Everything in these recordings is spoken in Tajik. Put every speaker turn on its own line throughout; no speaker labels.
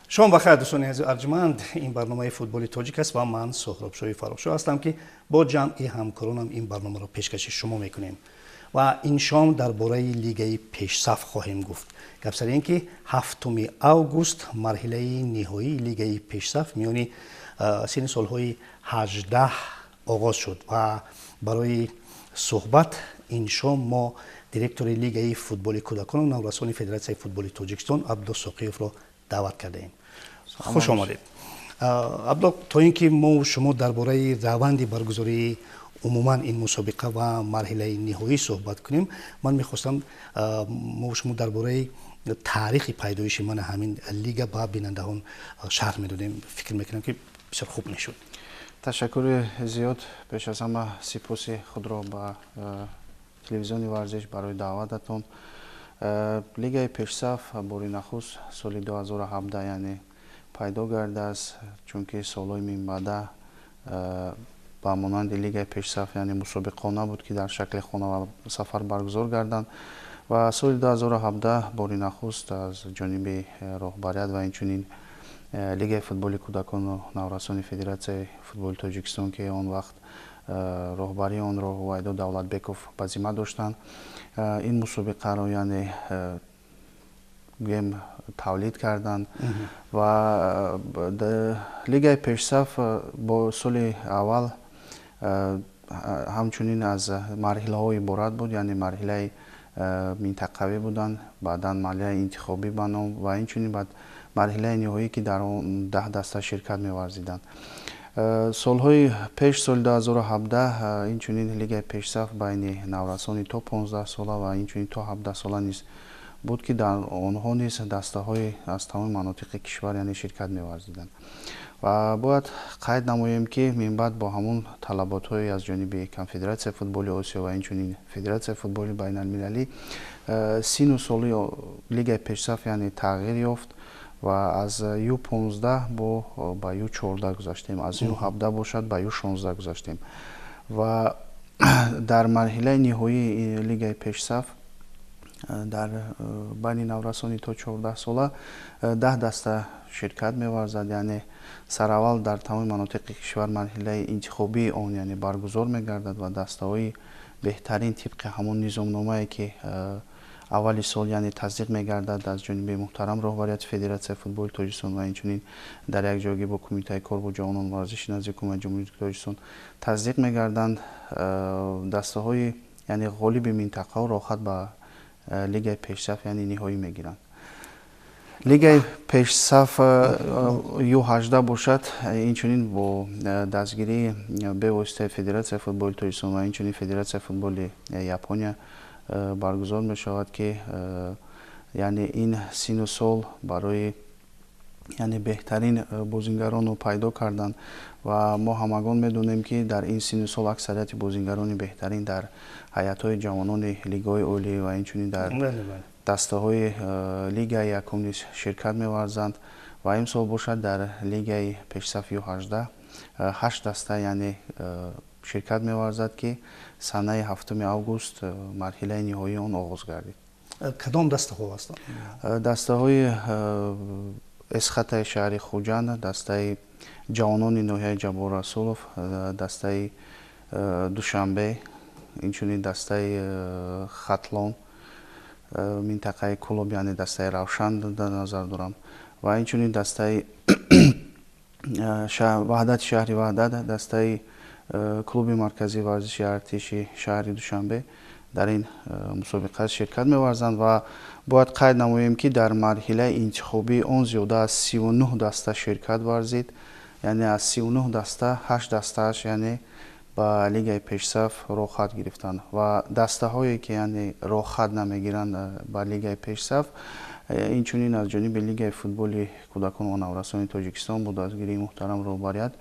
شما بخیر دوستان عزیز ارجمند این برنامه فوتبال تاجیک است و من سهراب شوی فرخشو هستم که با جمعی همکارانم این برنامه را پیشکش شما میکنیم و این شام درباره لیگ پیشصف خواهیم گفت. گپ سر این که 7 آگوست مرحله نهایی لیگ پیشصف میان سن سالهای 18 آغاز شد و برای صحبت این شام ما دیرکتور لیگ فوتبال کودکان و نورسان فدراسیون فوتبال تاجیکستان عبدالله ساقیف را دعوت کرده ایم. خوش آمدید. عبدالله، تا اینکه ما شما درباره روند برگزاری عموما این مسابقه و مرحله نهایی صحبت کنیم، من میخواستم ما شما درباره تاریخ پیدایش من همین لیگ با بینندگان شرح میدادیم. فکر میکنم که بسیار خوب میشد.
تشکر زیاد. پیش از همه سپاس خود را به تلویزیون ورزش برای دعوتتون. لیگ پیشصف باری نخست سال 2017 یعنی پیدا گرده است، چون که سالهای من بعد با مانند لیگ پیشصف یعنی مسابقه نبود که در شکل خانه و سفر برگزار گردند و سال 2017 باری نخست از جانب رهبریت و اینچنین لیگ فوتبال کودکان و نورسان فدراسیون فوتبال تاجیکستان که آن وقت رهبری آن را وحید دولتبکوف به ذمه داشتند، این مسابقه را یعنی گیم تولید کردند و لیگ پیشصف با سال اول همچنین از مرحله های عبارت بود، یعنی مرحله منطقوی بودند، بعدا مرحله انتخابی بنام و اینچنین بعد مرحله نهایی که در آن 10 دسته شرکت می‌ورزیدند. سالهای پیش سال 2017 اینچنین لیگ پیشصف بین نورسان تا 15 ساله و اینچنین تا 17 ساله نیز بود که در آنها نیز دسته های از تمام مناطق کشور یعنی شرکت می‌ورزیدند و باید قید نماییم که من بعد با همون طلبات های از جانب کنفدراسیون فوتبال آسیا و اینچنین فدراسیون فوتبال بین المللی سن و سال لیگ پیشصف یعنی تغییر یافت و از یو 15 با یو 14 گذاشتیم، از یو 17 باشد با یو 16 گذاشتیم و در مرحله نهایی لیگ پیشصف در بین نورسانی تا 14 ساله 10 دسته شرکت می‌ورزد، یعنی سراول در تمام مناطق کشور مرحله انتخابی آن یعنی برگزار می‌گردد و دسته‌های بهترین طبق همون نظامنامه‌ای که اولی سال یعنی تصدیق می‌گردد از جانب محترم رهبریت فدراسیون فوتبال تاجیکستان و اینچنین در یک جایگی با کمیته کار با جوانان ورزشی نزد حکومت جمهوری تاجیکستان تصدیق می‌گردند. دسته‌های یعنی غالب منطقه و راحت به لیگ پیشصف یعنی نهایی می‌گیرند. لیگ پیشصف یو 18 باشد، اینچنین با دستگیری به واسطه فدراسیون فوتبال تاجیکستان و اینچنین فدراسیون فوتبال ژاپنیا برگزار می شود که یعنی این سن و سال برای یعنی بهترین بازیگران رو پیدا کردن و ما همگان میدونیم که در این سن و سال اکثریت بازیگران بهترین در هیئت‌های جوانان لیگ‌های عالی و اینچنین در دسته‌های لیگ یکم نیز شرکت می‌ورزند و امسال باشد در لیگ پیشصف یو 18 8 دسته یعنی شرکت می‌ورزد که سنه 7 آگوست مرحله نهایی آن آغاز گردید.
کدام دسته ها هستند؟
دسته های اسخط شهر خوجند، دسته جوانان ناحیه جبار رسولف، دسته دوشنبه، اینچنین دسته خطلان منطقه کلوب یعنی دسته روشن در نظر دارم و اینچنین دسته وحدت شهر وحدت، دسته کلوب مرکزی ورزشی ارتشی شهر دوشنبه در این مسابقه شرکت می‌ورزند و باید قید نماییم که در مرحله انتخابی آن زیاده از 39 دسته شرکت ورزید، یعنی از 39 دسته 8 دسته‌اش یعنی با لیگ پیشصف رخصت گرفتند و دسته هایی که یعنی رخصت نمیگیرند با لیگ پیشصف اینچنین از جانب لیگ فوتبال کودکان و نورسان تاجیکستان با دستگیری محترم رهبریت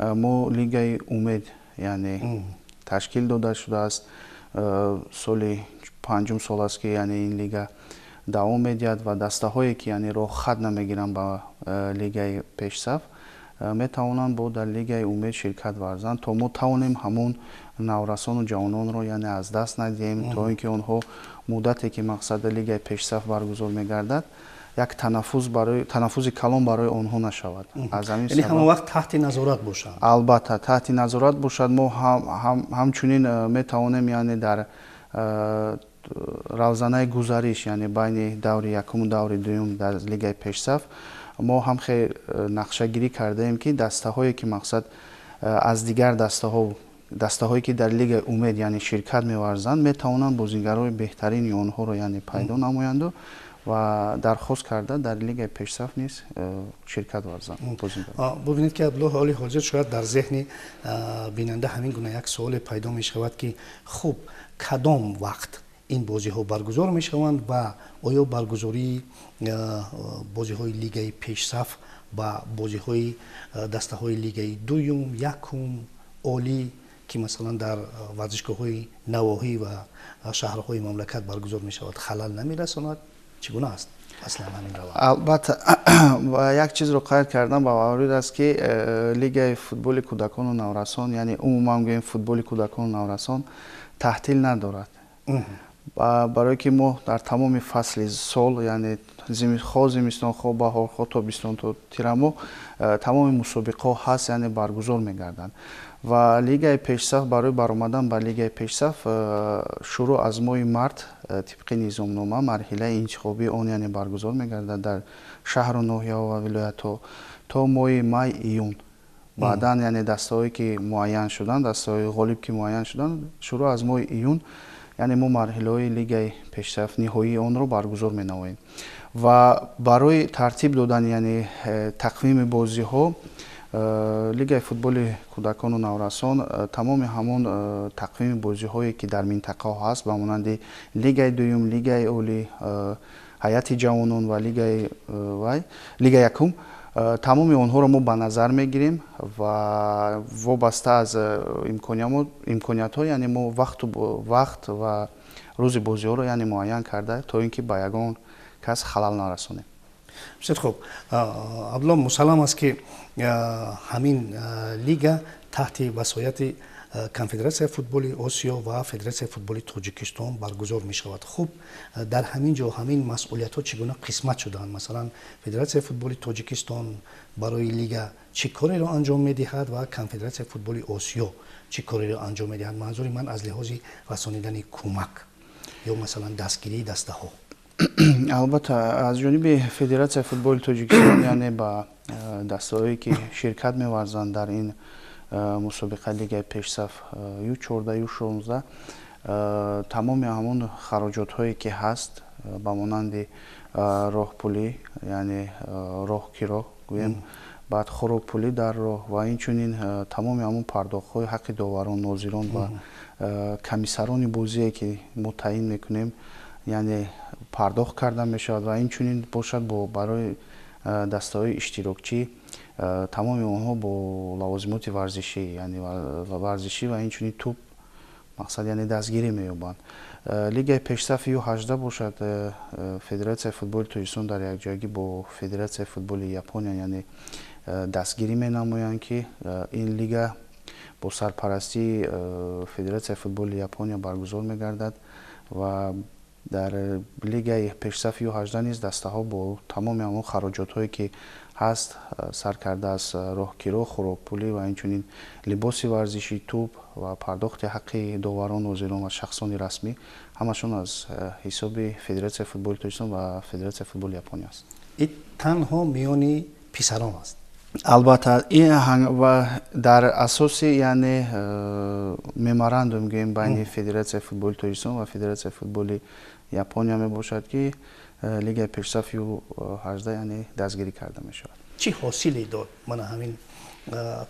ما لیگ امید یعنی تشکیل داده شده است. سال 5 سال است که یعنی این لیگ دوام می‌دهد و دسته هایی که یعنی رخصت نمیگیرند با لیگ پیشصف میتوانند با در لیگ امید شرکت ورزند تا ما توانیم همون نورسان و جوانان رو یعنی از دست ندهیم تا اینکه آنها مدتی که مقصد لیگ پیشصف برگزار می‌گردد як танаффузи калон барои онҳо нашавад. Аз ҳамин
яъне
сабаб
ҳама вақт таҳти назорат бошанд.
албатта таҳти назорат бошад. Мо ҳамчунин метавонем яъне дар равзанаи гузариш, яъне байни даври якуму даври дуюм дар лигаи пешсаф мо ҳам хеле нақшагирӣ кардаем ки дастаҳое ки мақсад аз дигар дастаҳое ки дар лигаи умед яъне ширкат меварзанд метавонанд бозигарони беҳтарини онҳоро яъне пайдо намоянду ва дархост карда дар лигаи пешсаф низ ширкат варзанд.
бубинед ки абдулло ҳоли ҳозир шояд дар зеҳни бинанда ҳамин гуна як суоле пайдо мешавад ки хуб кадом вақт ин бозиҳо баргузор мешаванд ва оё баргузории бозиҳои лигаи пешсаф ба бозиҳои дастаҳои лигаи дуюм, якум, олӣ ки масалан дар варзишгоҳҳои навоҳӣ ва шаҳрҳои мамлакат баргузор мешавад халал намерасонад? Чӣ гуна аст аслан ҳамин раванд?
Албатта як чизро қайд кардан ба варид аст ки лигаи футболи кӯдакону наврасон, яъне умуман гӯем футболи кӯдакону наврасон таҳтил надорад. барое ки мо дар тамоми фасли сол, яъне хо зимистон, хо баҳор, хо тобистон то тирамоҳ тамоми мусобиқаҳо ҳаст, яъне баргузор мегарданд. ва лигаи пешсаф барои баромадан ба лигаи пешсаф шурӯъ аз моҳи март тибқи низомнома марҳилаи интихобии он яъне баргузор мегардад дар шаҳру ноҳияҳо ва вилоятҳо то моҳи май июн. баъдан яъне дастаҳое ки муайян шуданд, дастаҳои ғолиб ки муайян шуданд, шурӯъ аз моҳи июн яъне мо марҳилаҳои лигаи пешсаф ниҳоии онро баргузор менамоем. ва барои тартиб додани яъне тақвими бозиҳо лигаи футболи кӯдакону наврасон тамоми ҳамон тақвими бозиҳое ки дар минтақаҳо ҳаст ба монанди лигаи дуюм, лигаи олӣ, ҳайати ҷавонон ва лигаи якум тамоми онҳоро мо ба назар мегирем ва вобаста аз имкониятҳо яъне мо вақт ва рӯзи бозиҳоро яъне муайян карда то ин ки ба ягон кас халал нарасонем.
бисёр хуб. абдулло мусаллам аст ки ҳамин лига таҳти васояти конфедератсияи футболи осиё ва федератсияи футболи тоҷикистон баргузор мешавад. хуб дар ҳамин ҷо ҳамин масъулиятҳо чӣ гуна қисмат шудаанд? масалан федератсияи футболи тоҷикистон барои лига чӣ кореро анҷом медиҳад ва конфедератсияи футболи осиё чӣ кореро анҷом медиҳад? манзури ман аз лиҳози расонидани кӯмак ё масалан дастгирии дастаҳо.
албатта аз ҷониби федератсияи футболи тоҷикистон яъне ба дастаҳое ки ширкат меварзанд дар ин мусобиқа лигаи пешсаф ю14 ю16 тамоми ҳамон хароҷотҳое ки ҳаст ба монанди роҳпулӣ яъне роҳкиро гӯем баъд хӯрокпулӣ дар роҳ ва инчунин тамоми ҳамон пардохтҳои ҳаққи доварон, нозирон ва комиссарони бозие ки мо таъин мекунем яъне пардохт карда мешавад ва инчунин бошад барои дастаҳои иштирокчӣ тамоми онҳо бо лавозимоти варзишӣ яъне варзишӣ ва инчунин тӯб мақсад яъне дастгирӣ меёбанд. лигаи пешсафи ю18 бошад федератсияи футболи тоҷикистон дар якҷоягӣ бо федератсияи футболи япония яъне дастгирӣ менамоянд ки ин лига бо сарпарастии федератсияи футболи япония баргузор мегардад ва дар лигаи пешсафи ю18 низ дастаҳо бо тамоми ҳамон хароҷотҳое ки ҳаст сар карда аз роҳкиро, хӯрокпулӣ ва инчунин либоси варзишӣ, тӯб ва пардохти ҳаққи доварон, нозирон ва шахсони расмӣ ҳамашон аз ҳисоби федератсияи футболи тоҷикистон ва федератсияи футболи япония аст.
ин танҳо миёни писарон аст.
албатта ва дар асоси яъне меморандум гӯем байни федератсияи футболи тоҷикистон ва федератсияи футболи япония мебошад ки лигаи пешсафи ю18 яъне дастгирӣ карда мешавад.
чӣ ҳосиле дод мана ҳамин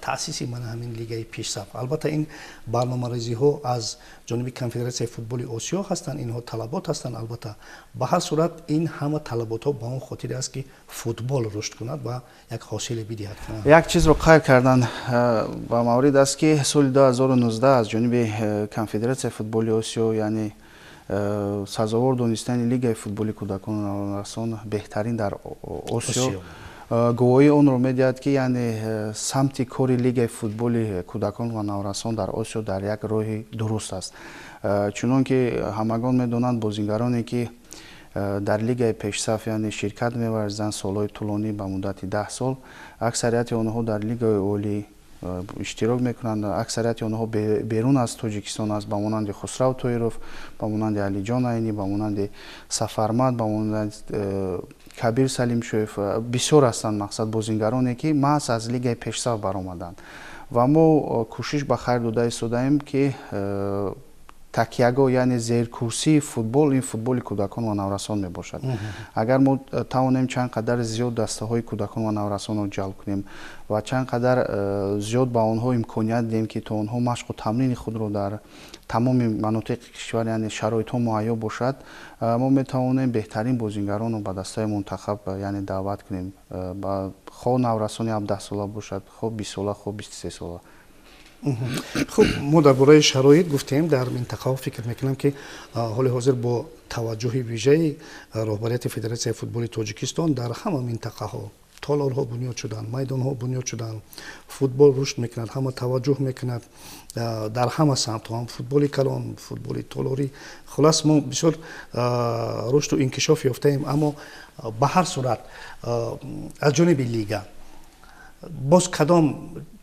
таъсиси мана ҳамин лигаи пешсаф? албатта ин барномарезиҳо аз ҷониби конфедератсияи футболи осиё ҳастанд, инҳо талабот ҳастанд. албатта ба ҳар сурат ин ҳама талаботҳо ба он хотире аст ки футбол рушд кунад ва як ҳосиле бидиҳад.
як чизро қайд кардан ба маврид аст ки соли 2019 аз ҷониби конфедератсияи футболи осиё яъне сазовор донистани лигаи футболи кӯдакону наврасон беҳтарин дар осиё гувоҳии онро медиҳад ки яъне самти кори лигаи футболи кӯдакон ва наврасон дар осиё дар як роҳи дуруст аст. чунон ки ҳамагон медонанд бозигароне ки дар лигаи пешсаф яъне ширкат меварзиданд солҳои тӯлонӣ ба муддати 10 сол. Аксарияти онҳо дар лигаи олӣ иштирок мекунанд. Аксарияти онҳо берун аз Тоҷикистон аст, ба монанди Хусрав Тоиров, ба монанди Алиҷон Айнӣ, ба монанди Сафармад, ба монанди Кабир Салимшоев, бисёр ҳастанд мақсад бозингароне ки маҳз аз лигаи пешсаф баромаданд. Ва мо кӯшиш ба хайр дода истодаем ки такягоҳ яъне зеркурсии футбол ин футболи кӯдакон ва наврасон мебошад. Агар мо тавонем чанд қадар зиёд дастаҳои кӯдакон ва наврасонро ҷалб кунем ва чанд қадар зиёд ба онҳо имконият диҳем ки то онҳо машқу тамрини худро дар тамоми манотиқи кишвар яъне шароитҳо муҳайё бошад, мо метавонем беҳтарин бозингаронро ба дастаи мунтахаб яъне даъват кунем, хоҳ наврасони 17 сола бошад, хоҳ 20 сола, хоҳ 23 сола.
хуб, мо дар бораи шароит гуфтем. дар минтақаҳо фикр мекунам ки ҳоли ҳозир бо таваҷҷӯҳи вижаи роҳбарияти Федератсияи футболи Тоҷикистон дар ҳама минтақаҳо толорҳо бунёд шуданд, майдонҳо бунёд шуданд, футбол рушд мекунад, ҳама таваҷҷӯҳ мекунад дар ҳама самтҳо, ҳам футболи калон, футболи толорӣ. хулас мо бисёр рушду инкишоф ёфтаем, аммо ба ҳар сурат аз ҷониби лига боз кадом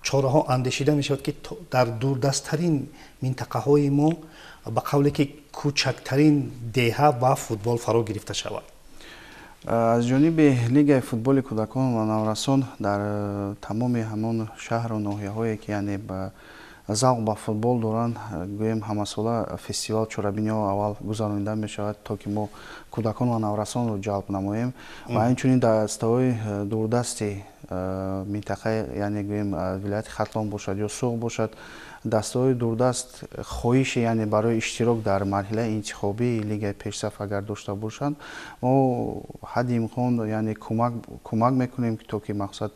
чораҳо андешида мешавад ки дар дурдасттарин минтақаҳои мо ба қавле ки кӯчактарин деҳа ва футбол фаро гирифта шавад?
аз ҷониби лигаи футболи кӯдакон ва наврасон дар тамоми ҳамон шаҳру ноҳияҳое ки яъне ба завқ ба футбол доранд, гӯем ҳамасола фестивал чорабиниҳо аввал гузаронида мешавад, то ки мо кӯдакон ва наврасонро ҷалб намоем ва инчунин дастаҳои дурдасти минтақаи яъне гӯем вилояти Хатлон бошад ё Суғ бошад, дастаҳои дурдаст хоҳиши яъне барои иштирок дар марҳилаи интихобии лигаи пешсаф агар дошта бошанд, мо ҳадди имкон яъне кӯмак мекунем то ки мақсад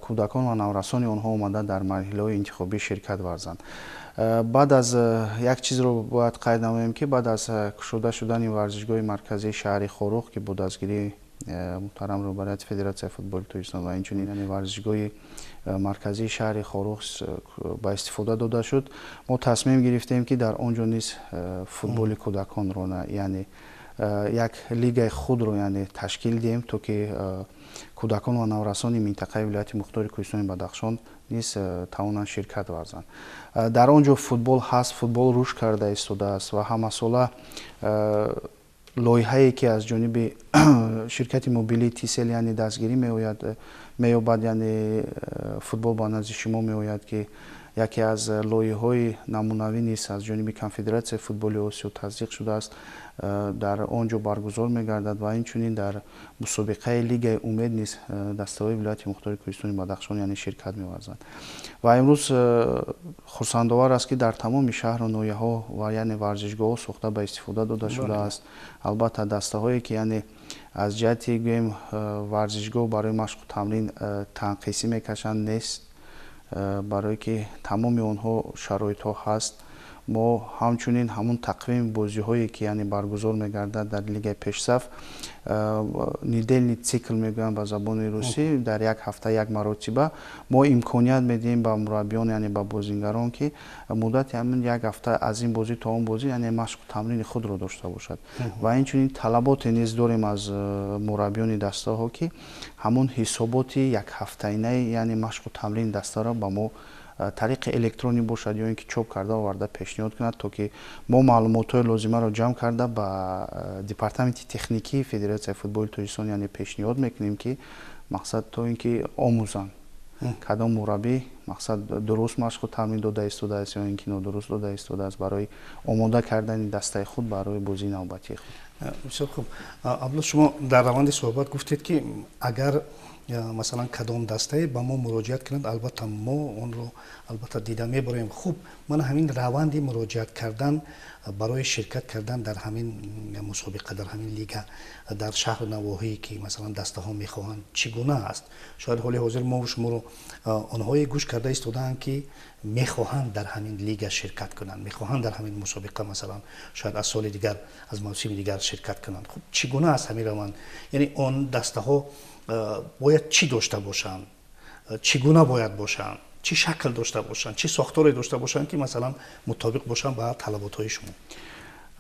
кӯдакон ва наврасони онҳо омада дар марҳилаҳои интихобӣ ширкат варзанд. баъд аз як чизро бояд қайд намоем ки баъд аз кушода шудани варзишгоҳи марказии шаҳри Хорӯх ки бо дастгирии муҳтарам роҳбарияти Федератсияи футболи Тоҷикистон ва инчунин яъне варзишгоҳи марказии шаҳри Хорӯх ба истифода дода шуд, мо тасмим гирифтем ки дар он ҷо низ футболи кӯдаконро яъне як лигаи худро яъне ташкил диҳем, то ки кӯдакон ва наврасони минтақаи вилояти мухтори Кӯҳистони Бадахшон низ тавонанд ширкат варзанд. Дар он ҷо футбол ҳаст, футбол рушд карда истодааст ва ҳамасола лоиҳае ки аз ҷониби ширкати мобилии Тисел яъне дастгирӣ меёбад, яъне футбол ба назди шумо меояд ки яке аз лоиҳаҳои намунавӣ низ аз ҷониби Конфедератсияи футболи Осиё таздиқ шудааст, дар он ҷо баргузор мегардад ва инчунин дар мусобиқаи лигаи Умед низ дастаҳои вилояти мухтори Кӯҳистони Бадахшон яъне ширкат меварзанд. Ва имрӯз хурсандовар аст ки дар тамоми шаҳру ноҳияҳо ва яъне варзишгоҳҳо сохта ба истифода дода шудааст. Албатта дастаҳое ки яъне аз ҷиҳати гӯем варзишгоҳ барои машқу тамрин танқисӣ мекашанд нест, барое ки тамоми онҳо шароитҳо ҳаст. мо ҳамчунин ҳамун тақвими бозиҳое ки яъне баргузор мегардад дар лигаи пешсаф, недельный цикл мегӯянд ба забони русӣ, дар як ҳафта як маротиба мо имконият медиҳем ба мураббиён яъне ба бозингарон ки муддати ҳамин як ҳафта аз ин бозӣ то он бозӣ яъне машқу тамрини худро дошта бошад. Ва инчунин талаботе низ дорем аз мураббиёни дастаҳо ки ҳамун ҳисоботи якҳафтаинаи яъне машқу тамрини дастаро ба мо тариқи электронӣ бошад ё ин ки чоп карда оварда пешниҳод кунад, то ки мо маълумотҳои лозимаро ҷамъ карда ба департаменти техникии Федератсияи футболи Тоҷикистон яъне пешниҳод мекунем ки мақсад то ин ки омӯзанд кадом мураббӣ мақсад дуруст машқу тамрин дода истодааст ё ин ки нодуруст дода истодааст барои омода кардани дастаи худ барои бозии навбатии худ.
бисёр хуб. Абдулло, шумо дар раванди суҳбат гуфтед ки агар масалан кадом дастае ба мо муроҷиат кунад, албатта мо онро албатта дида мебароем. хуб, ман ҳамин раванди муроҷиат кардан барои ширкат кардан дар ҳамин мусобиқа, дар ҳамин лига дар шаҳру навоҳие ки масалан дастаҳо мехоҳанд чӣ гуна аст? Шояд ҳоли ҳозир мо шуморо онҳое гӯш карда истодаанд ки мехоҳанд дар ҳамин лига ширкат кунанд, мехоҳанд дар ҳамин мусобиқа масалан шояд аз соли дигар, аз мавсими дигар ширкат кунанд. хуб, чӣ гуна аст ҳамин раванд? яъне он дастаҳо бояд чӣ дошта бошанд, чӣ гуна бояд бошанд, чӣ шакл дошта бошанд, чӣ сохторе дошта бошанд ки масалан мутобиқ бошанд ба талаботҳои шумо?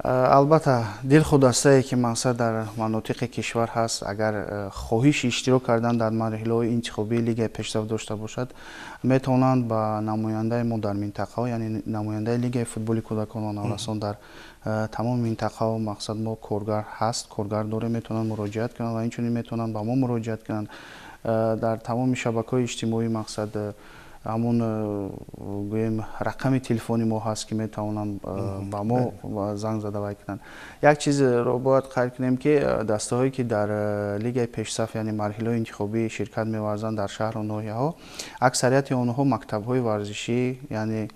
албатта дилхудастае ки мақсад дар манотиқи кишвар ҳаст, агар хоҳиши иштирок кардан дар марҳилаҳои интихобии лигаи пешсаф дошта бошад, метавонанд ба намояндаи мо дар минтақаҳо, яъне намояндаи лигаи футболи кӯдакон ва наврасон дар тамоми минтақаҳо, мақсад мо коргар ҳаст, коргар дорем, метавонанд муроҷиат кунанд ва инчунин метавонанд ба мо муроҷиат кунанд. Дар тамоми шабакаҳои иҷтимоӣ мақсад ҳамун гӯем рақами телефони мо ҳаст ки метавонанд ба мо занг зада вай кунанд. Як чизро бояд қайд кунем ки дастаҳое ки дар лигаи пешсаф, яъне марҳилаҳои интихобӣ ширкат меварзанд дар шаҳру ноҳияҳо, аксарияти онҳо мактабҳои варзишӣ, яъне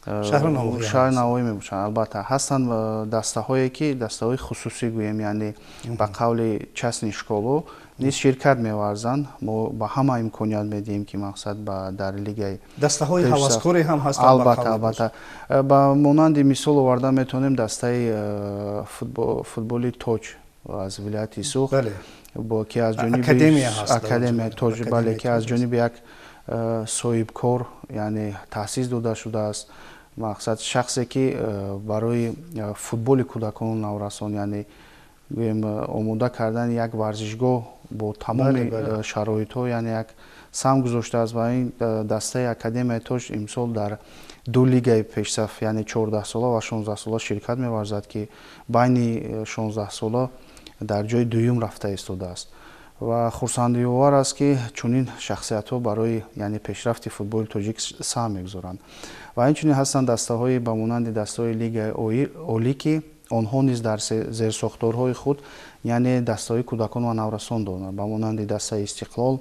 шаҳр навоӣ мебошанд. Албатта ҳастанд дастаҳое ки дастаҳои хусусӣ гӯем, яъне ба қавли частни школо низ ширкат меварзанд. Мо ба ҳама имконият медиҳем ки мақсад дар лигаи
дастаҳои ҳаваскоре ҳам ҳастанд.
Албатта ба монанди мисол оварда метавонем дастаи футболи тоҷ аз вилояти Сух ки аз ҷониби академия тоҷ, бале, ки аз ҷониби як соҳибкор, яъне таъсис дода шудааст. Мақсад шахсе ки барои футболи кӯдакону наврасон, яъне гӯем омода кардани як варзишгоҳ бо тамоми шароитҳо, яъне як сам гузоштааст. Ва ин дастаи академияи тоҷ имсол дар ду лигаи пешсаф, яъне 14-сола ва 16-сола ширкат меварзад ки байни 16-сола дар ҷои дуюм рафта истодааст. Ва хурсандиовар аст ки чунин шахсиятҳо барои яъне пешрафти футболи тоҷик саҳм мегузоранд. Ва инчунин ҳастанд дастаҳои ба монанди дастаҳои лигаи олӣ ки онҳо низ дар зерсохторҳои худ, яъне дастаҳои кӯдакон ва наврасон доранд, ба монанди дастаи Истиқлол,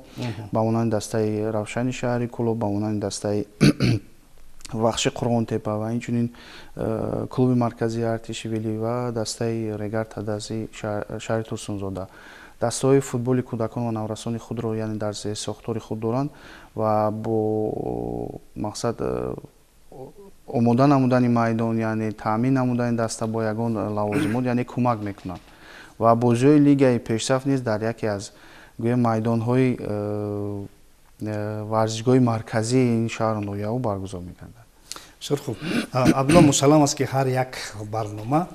ба монанди дастаи Равшани шаҳри Кӯлоб, ба монанди дастаи Вахши Қурғонтепа ва инчунин клуби марказии артиши Вилӣ ва дастаи Регар Тадази шаҳри Турсунзода. Дастаҳои футболи кӯдакон ва наврасони худро яъне дар зерсохтори худ доранд ва бо мақсад омода намудани майдон, яъне таъмин намудани даста бо ягон лавозимот, яъне кӯмак мекунанд. Ва бозиҳои лигаи пешсаф низ дар яке аз гӯем майдонҳои варзишгоҳи марказии ин шаҳру ноҳияҳо баргузор мегардад.
бисёр хуб. Абдулло мусаллам аст ки ҳар як барнома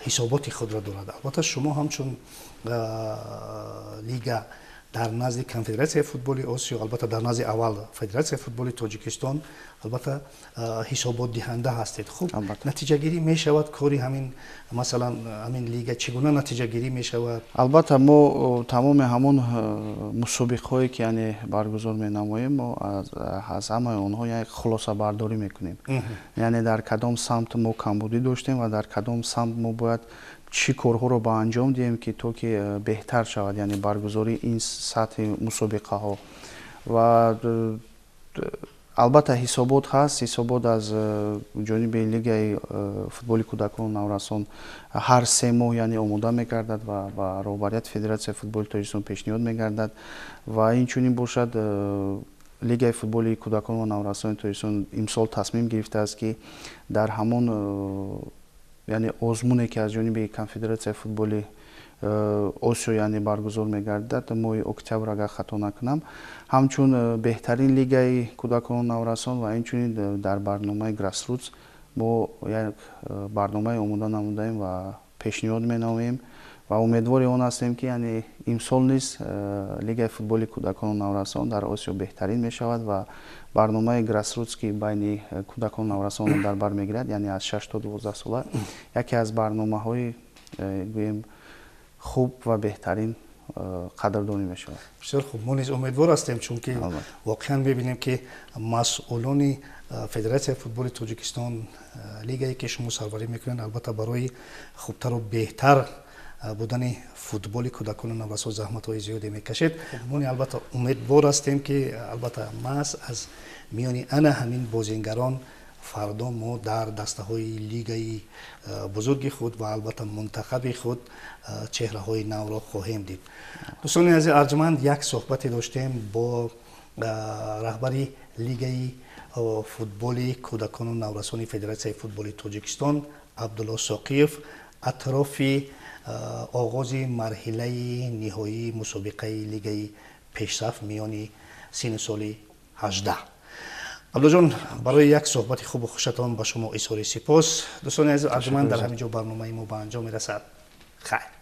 ҳисоботи худро дорад. Албатта шумо ҳамчун лига дар назди конфедератсияи футболи Осиё, албатта дар назди аввал федератсияи футболи Тоҷикистон, албатта ҳисоботдиҳанда ҳастед. Хуб, натиҷагирӣ мешавад кори ҳамин, масалан ҳамин лига чӣ гуна натиҷагирӣ мешавад?
Албатта мо тамоми ҳамон мусобиқҳое ки яъне баргузор менамоем, мо аз ҳамаи онҳо як хулосабардорӣ мекунем. Яъне дар кадом самт мо камбудӣ доштем ва дар кадом самт мо бояд чӣ корҳоро ба анҷом диҳем ки то ки беҳтар шавад, яъне баргузории ин сатҳи мусобиқаҳо. Ва албатта ҳисобот ҳаст. Ҳисобот аз ҷониби лигаи футболи кӯдакону наврасон ҳар 3 моҳ яъне омода мегардад ва ба роҳбарияти федератсияи футболи Тоҷикистон пешниҳод мегардад. Ва инчунин бошад лигаи футболи кӯдакону наврасони Тоҷикистон имсол тасмим гирифтааст ки дар ҳамон яъне озмуне ки аз ҷониби конфедератсияи футболи Осиё яъне баргузор мегардад моҳи октябр, агар хато накунам, ҳамчун беҳтарин лигаи кӯдакону наврасон ва инчунин дар барномаи Grassroots мо як барномаи омода намудаем ва пешниҳод менамоем ва умедвори он ҳастем ки яъне имсол низ лигаи футболи кӯдакону наврасон дар Осиё беҳтарин мешавад ва барномаи Grassroots ки байни кӯдакону наврасонро дар бар мегирад, яъне аз 6 то 12 сола, яке аз барномаҳои гӯем хуб ва беҳтарин қадрдонӣ мешавад.
бисёр хуб. Мо низ умедвор ҳастем, чунки воқеан мебинем ки масъулони федератсияи футболи Тоҷикистон, лигае ки шумо сарварӣ мекунед, албатта барои хубтару беҳтар будани футболи кӯдакону наврасон заҳматҳои зиёде мекашед. мо албатта умедвор ҳастем ки албатта маҳз аз миёни ана ҳамин бозингарон фардо мо дар дастаҳои лигаи бузурги худ ва албатта мунтахаби худ чеҳраҳои навро хоҳем дид. дӯстони азиз арҷманд, як суҳбате доштем бо раҳбари лигаи футболи кӯдакону наврасони федератсияи футболи Тоҷикистон Абдулло Соқиев атрофи оғози марҳилаи ниҳоии мусобиқаи лигаи пешсаф миёни синну соли 18. عبدالله جان برای یک صحبت خوب و خوشتان با شما اظهار سپاس. دوستان عزیز ارجمند در همینجا برنامه ما به انجام میرسد. خیر.